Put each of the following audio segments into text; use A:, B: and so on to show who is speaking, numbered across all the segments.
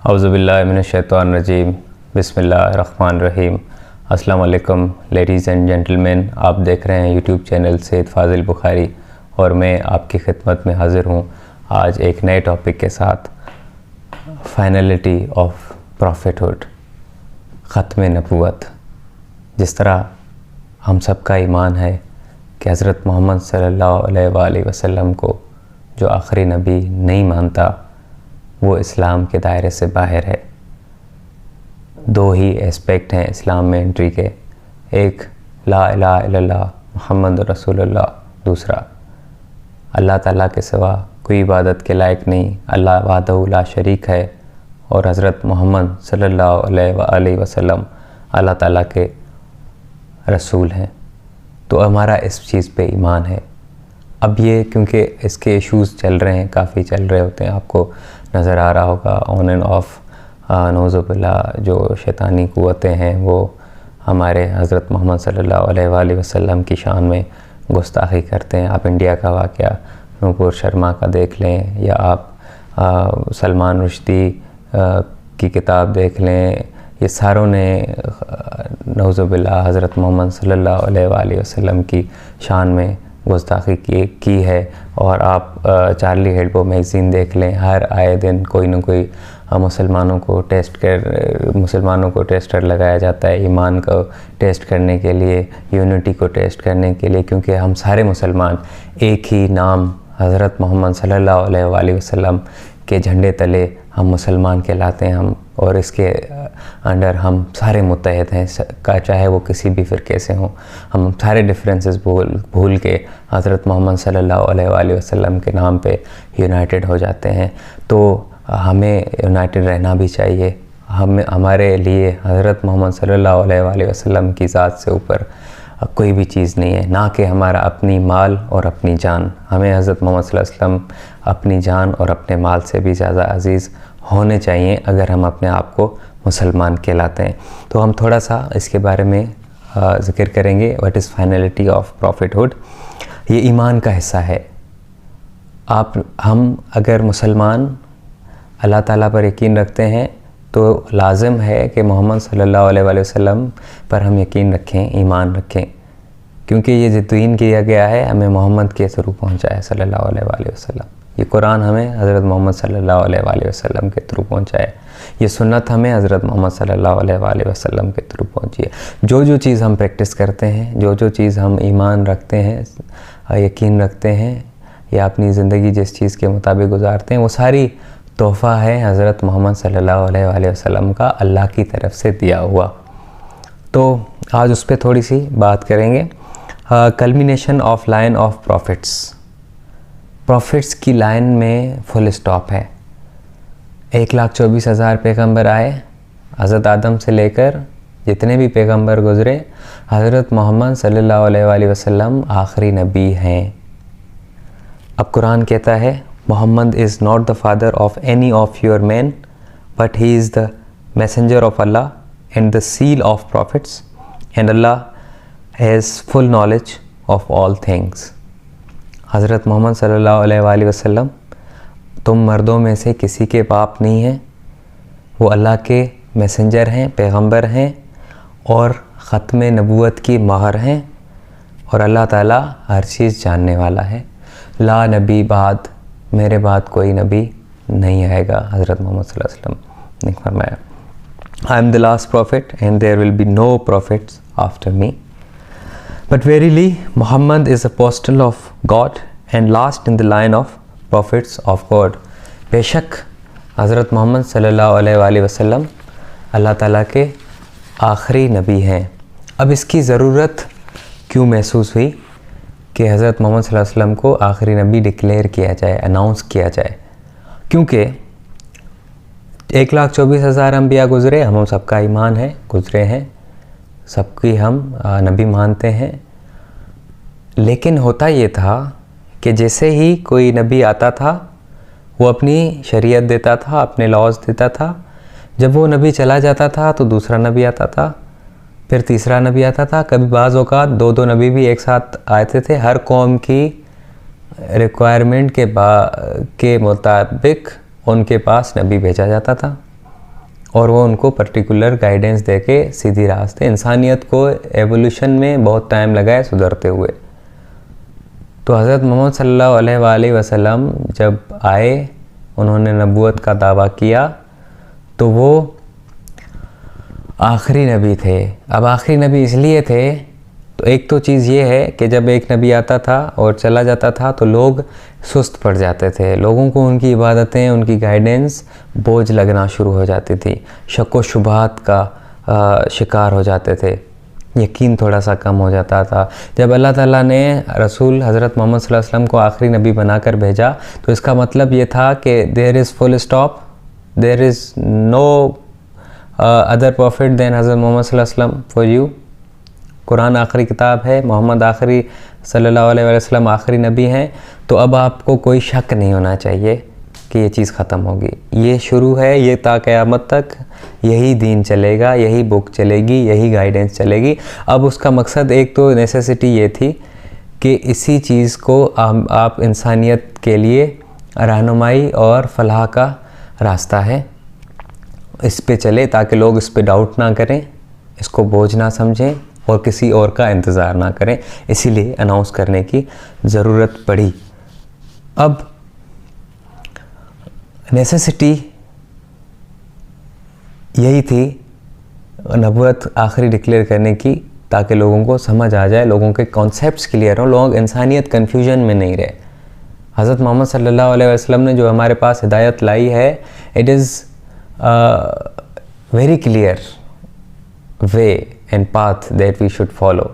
A: औज़ुबिल्लाहि मिनश्शैतानिर्रजीम बिस्मिल्लाहिर्रहमानिर्रहीम। अस्सलाम वालेकुम लेडीज़ एंड जेंटलमैन, आप देख रहे हैं यूट्यूब चैनल सैयद फ़ाज़िल बुखारी और मैं आपकी खिदमत में हाज़िर हूँ आज एक नए टॉपिक के साथ, फाइनलिटी ऑफ प्रॉफिटहुड, ख़त्म नबूवत। जिस तरह हम सब का ईमान है कि हज़रत मोहम्मद सल्लल्लाहु अलैहि वसल्लम को जो आखिरी नबी नहीं मानता वो इस्लाम के दायरे से बाहर है। दो ही एस्पेक्ट हैं इस्लाम में एंट्री के, एक ला इलाहा इल्लल्लाह मुहम्मद रसूलुल्लाह, दूसरा अल्लाह ताला के सिवा कोई इबादत के लायक नहीं, अल्लाह वहदहू ला शरीक है और हज़रत मोहम्मद सल्लल्लाहु अलैहि वसल्लम अल्लाह ताला के रसूल हैं। तो हमारा इस चीज़ पे ईमान है। अब ये क्योंकि इसके इश्यूज़ चल रहे हैं, काफ़ी चल रहे होते हैं, आपको नज़र आ रहा होगा ऑन एंड ऑफ, नौज़ुबिल्लाह जो शैतानी क़ुव्वतें हैं वो हमारे हज़रत मोहम्मद सल्लल्लाहु अलैहि वसल्लम की शान में गुस्ताखी करते हैं। आप इंडिया का वाक़या नूपुर शर्मा का देख लें या आप सलमान रुश्दी की किताब देख लें, ये सारों ने नौज़ुबिल्लाह हज़रत मोहम्मद सल्लल्लाहु अलैहि वसल्लम की शान में गुस्ताखी की है। और आप चार्ली हेल्बो मैगज़ीन देख लें, हर आए दिन कोई न कोई मुसलमानों को टेस्टर लगाया जाता है, ईमान को टेस्ट करने के लिए, यूनिटी को टेस्ट करने के लिए, क्योंकि हम सारे मुसलमान एक ही नाम हज़रत मोहम्मद सल्लल्लाहु अलैहि वसल्लम के झंडे तले हम मुसलमान कहलाते हैं। हम और इसके अंडर हम सारे मुत्तहिद हैं, चाहे वो किसी भी फ़िरके से हों। हम सारे डिफरेंसेस भूल के हज़रत मोहम्मद सल्लल्लाहु अलैहि वसल्लम के नाम पे यूनाइटेड हो जाते हैं। तो हमें यूनाइटेड रहना भी चाहिए। हमारे लिए हज़रत मोहम्मद सल्लल्लाहु अलैहि वसल्लम की ज़ात से ऊपर कोई भी चीज़ नहीं है, ना कि हमारा अपनी माल और अपनी जान। हमें हज़रत मोहम्मद सल्लल्लाहु अलैहि वसल्लम अपनी जान और अपने माल से भी ज़्यादा अज़ीज़ होने चाहिए अगर हम अपने आप को मुसलमान कहलाते हैं। तो हम थोड़ा सा इसके बारे में ज़िक्र करेंगे। What is finality of prophethood? ये ईमान का हिस्सा है। हम अगर मुसलमान अल्लाह ताला पर यकीन रखते हैं तो लाज़िम है कि मोहम्मद सल्लल्लाहु अलैहि वसल्लम पर हम यकीन रखें, ईमान रखें, क्योंकि ये जो दीन किया गया है हमें मोहम्मद के थ्रू पहुँचा है सल्लल्लाहु अलैहि वसल्लम। ये कुरान हमें हज़रत मोहम्मद सल्लल्लाहु अलैहि वसल्लम के थ्रू पहुँचा है। ये सुन्नत हमें हज़रत मोहम्मद सल्लल्लाहु अलैहि वसल्लम के थ्रू पहुँची है। जो चीज़ हम प्रैक्टिस करते हैं, जो चीज़ हम ईमान रखते हैं, यकीन रखते हैं या अपनी ज़िंदगी जिस चीज़ के मुताबिक गुजारते हैं, वो सारी तोहफ़ा है हज़रत मोहम्मद सल्लल्लाहु अलैहि वसल्लम का अल्लाह की तरफ से दिया हुआ। तो आज उस पर थोड़ी सी बात करेंगे। Culmination of line of profits की लाइन में फुल स्टॉप है। 1,24,000 पैगम्बर आए, हज़रत आदम से लेकर जितने भी पैगम्बर गुज़रे, हज़रत मोहम्मद सल्लल्लाहु अलैहि वसल्लम आखिरी नबी हैं। अब कुरान कहता है Muhammad is not the father of any of your men, but he is the messenger of Allah and the seal of prophets, and Allah has full knowledge of all things. हज़रत Muhammad सल्लल्लाहु अलैहि वसल्लम तुम मर्दों में से किसी के बाप नहीं हैं, वो अल्लाह के मैसेंजर हैं, पैगंबर हैं और ख़त्म नबूवत की महर हैं, और अल्लाह ताला हर चीज़ जानने वाला है। ला नबी बाद, मेरे बाद कोई नबी नहीं आएगा, हज़रत मोहम्मद सल्लल्लाहु अलैहि वसल्लम ने फरमाया। I am the last prophet and there will be no prophets after me, but verily Muhammad is apostle of God and last in the line of prophets of God. बेशक हज़रत मोहम्मद सल्लल्लाहु अलैहि वसल्लम अल्लाह ताला के आखिरी नबी हैं। अब इसकी ज़रूरत क्यों महसूस हुई कि हज़रत मोहम्मद सल्लल्लाहु अलैहि वसल्लम को आखिरी नबी डिक्लेयर किया जाए, अनाउंस किया जाए? क्योंकि 1,24,000 अम्बिया गुज़रे, हम सबका ईमान है, गुज़रे हैं, सबकी हम नबी मानते हैं। लेकिन होता ये था कि जैसे ही कोई नबी आता था वो अपनी शरीयत देता था, अपने लॉज देता था। जब वो नबी चला जाता था तो दूसरा नबी आता था, फिर तीसरा नबी आता था। कभी बाज़ औक़ात दो नबी भी एक साथ आते थे। हर कौम की रिक्वायरमेंट के मुताबिक उनके पास नबी भेजा जाता था। और वो उनको पर्टिकुलर गाइडेंस दे के सीधी रास्ते। इंसानियत को एवोल्यूशन में बहुत टाइम लगा है सुधरते हुए। तो हज़रत मोहम्मद सल्लल्लाहु अलैहि वसल्लम जब आए, उन्होंने नबूवत का दावा किया, तो वो आखिरी नबी थे। अब आखिरी नबी इसलिए थे, तो एक तो चीज़ ये है कि जब एक नबी आता था और चला जाता था तो लोग सुस्त पड़ जाते थे, लोगों को उनकी इबादतें, उनकी गाइडेंस बोझ लगना शुरू हो जाती थी, शक व शुबहात का शिकार हो जाते थे, यकीन थोड़ा सा कम हो जाता था। जब अल्लाह ताला ने रसूल हज़रत मोहम्मद सल्लल्लाहु अलैहि वसल्लम को आखिरी नबी बनाकर भेजा, तो इसका मतलब ये था कि there is full stop, there is no other prophet than हज़रत मोहम्मद सल्लल्लाहु अलैहि वसल्लम फॉर यू। कुरान आखिरी किताब है, मोहम्मद आखिरी सल्लल्लाहु अलैहि वसल्लम आखिरी नबी हैं, तो अब आपको कोई शक नहीं होना चाहिए कि ये चीज़ ख़त्म होगी। ये शुरू है, ये ता क़यामत तक यही दीन चलेगा, यही बुक चलेगी, यही गाइडेंस चलेगी। अब उसका मकसद, एक तो नेसेसिटी ये थी कि इसी चीज़ को आप इंसानियत के लिए रहनुमाई और फलाह का रास्ता है, इस पे चले ताकि लोग इस पे डाउट ना करें, इसको बोझ ना समझें और किसी और का इंतज़ार ना करें। इसीलिए अनाउंस करने की ज़रूरत पड़ी। अब नेसेसिटी यही थी नबूवत आखिरी डिक्लेयर करने की, ताकि लोगों को समझ आ जाए, लोगों के कॉन्सेप्ट्स क्लियर हों, लोग इंसानियत कन्फ्यूजन में नहीं रहे। हज़रत मोहम्मद सल्लल्लाहु अलैहि वसल्लम ने जो हमारे पास हिदायत लाई है, it is very clear way and path that we should follow.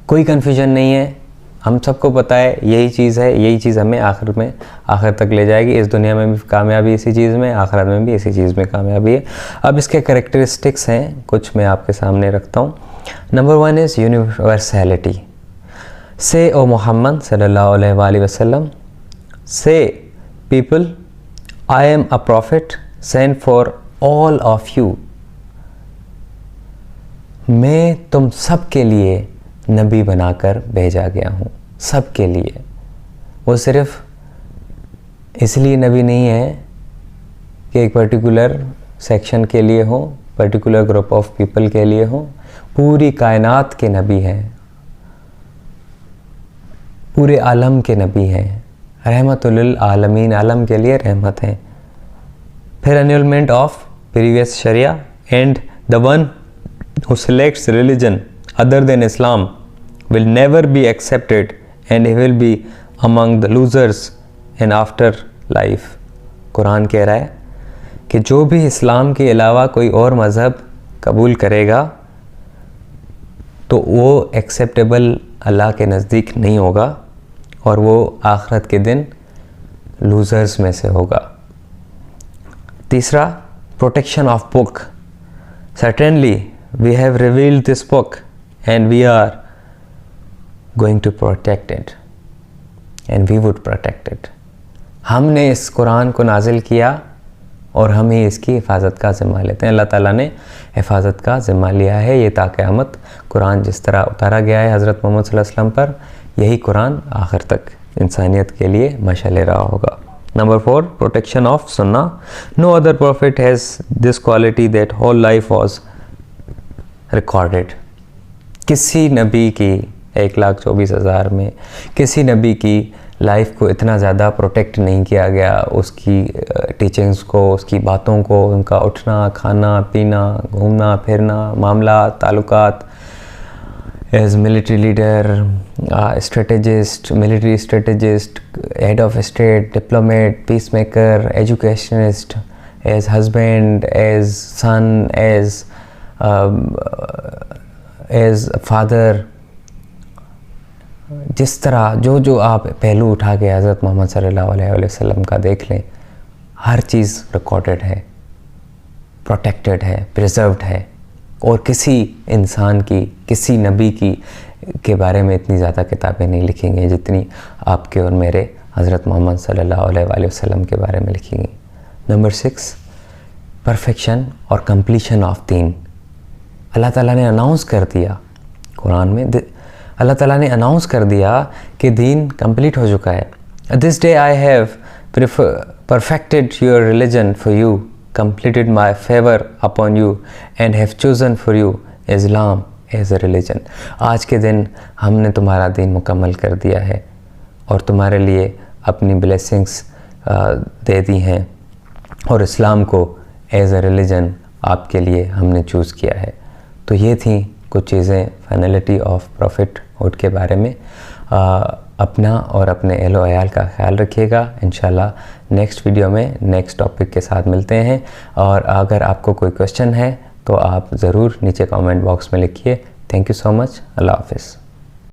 A: कोई कन्फ्यूजन नहीं है, हम सबको पता है यही चीज़ है, यही चीज़ हमें आखिर तक ले जाएगी। इस दुनिया में भी कामयाबी इसी चीज़ में, आखिरत में भी इसी चीज़ में कामयाबी है। अब इसके कैरेक्टरिस्टिक्स हैं, कुछ मैं आपके सामने रखता हूँ। Number 1 is universality. से ओ मोहम्मद सल्लल्लाहु अलैहि वसल्लम, से people, I am a profit sent for all of you. मैं तुम सब के लिए नबी बनाकर भेजा गया हूँ, सब के लिए। वो सिर्फ इसलिए नबी नहीं है कि एक पर्टिकुलर सेक्शन के लिए हो, पर्टिकुलर ग्रुप ऑफ पीपल के लिए हो, पूरी कायनात के नबी हैं, पूरे आलम के नबी हैं, रहमतुल आलमीन, आलम के लिए रहमत हैं। फिर एन्यूलमेंट ऑफ प्रीवियस शरिया and the one who selects religion other than Islam will never be accepted and he will be among the losers in after life। Quran कह रहा है कि जो भी इस्लाम के अलावा कोई और मज़हब कबूल करेगा तो वो एक्सेप्टेबल अल्लाह के नज़दीक नहीं होगा और वो आखिरत के दिन लूज़र्स में से होगा। तीसरा, protection of book. Certainly we have revealed this book and we are going to protect it and we would protect it। हमने इस कुरान को नाजिल किया और हम ही इसकी हिफाजत का ज़िम्मा लेते हैं। अल्लाह ताला ने हिफाजत का ज़िम्मा लिया है। ये ता क़यामत कुरान जिस तरह उतारा गया है हज़रत मोहम्मद सल्लल्लाहु अलैहि वसल्लम पर, यही कुरान आखिर तक इंसानियत के लिए मशाल रहा होगा। नंबर 4, प्रोटेक्शन ऑफ सुन्ना। No other prophet has this quality that whole life was recorded. किसी नबी की 1,24,000 में किसी नबी की लाइफ को इतना ज़्यादा प्रोटेक्ट नहीं किया गया, उसकी टीचिंग्स को, उसकी बातों को, उनका उठना, खाना, पीना, घूमना फिरना, मामला, ताल्लुकात, as military leader, strategist, military strategist, head of state, diplomat, peace maker, educationist, as husband, as son, as father, जिस तरह जो आप पहलू उठा के हज़रत मोहम्मद सल्लल्लाहु अलैहि वसल्लम का देख लें, हर चीज़ रिकॉर्डेड है, प्रोटेक्टेड है, प्रिजर्व्ड है। और किसी इंसान की, किसी नबी के बारे में इतनी ज़्यादा किताबें नहीं लिखी गई जितनी आपके और मेरे हज़रत मोहम्मद सल्लल्लाहु अलैहि वसल्लम के बारे में लिखी गई। नंबर 6, परफेक्शन और कंप्लीशन ऑफ दीन। अल्लाह ताला ने अनाउंस कर दिया कुरान में, अल्लाह ताला ने अनाउंस कर दिया कि दीन कंप्लीट हो चुका है। This day I have perfected your religion for you completed my favor upon you and have chosen for you Islam as a religion। आज के दिन हमने तुम्हारा दीन मुकम्मल कर दिया है और तुम्हारे लिए अपनी ब्लेसिंग्स दे दी हैं और इस्लाम को एज अ रिलीजन आपके लिए हमने चूज़ किया है। तो ये थी कुछ चीज़ें फाइनलिटी ऑफ प्रॉफिटहुड के बारे में। अपना और अपने अहलो अयाल का ख्याल रखिएगा। इंशाल्लाह नेक्स्ट वीडियो में नेक्स्ट टॉपिक के साथ मिलते हैं। और अगर आपको कोई क्वेश्चन है तो आप ज़रूर नीचे कमेंट बॉक्स में लिखिए। Thank you so much. अल्लाह हाफ़िज़।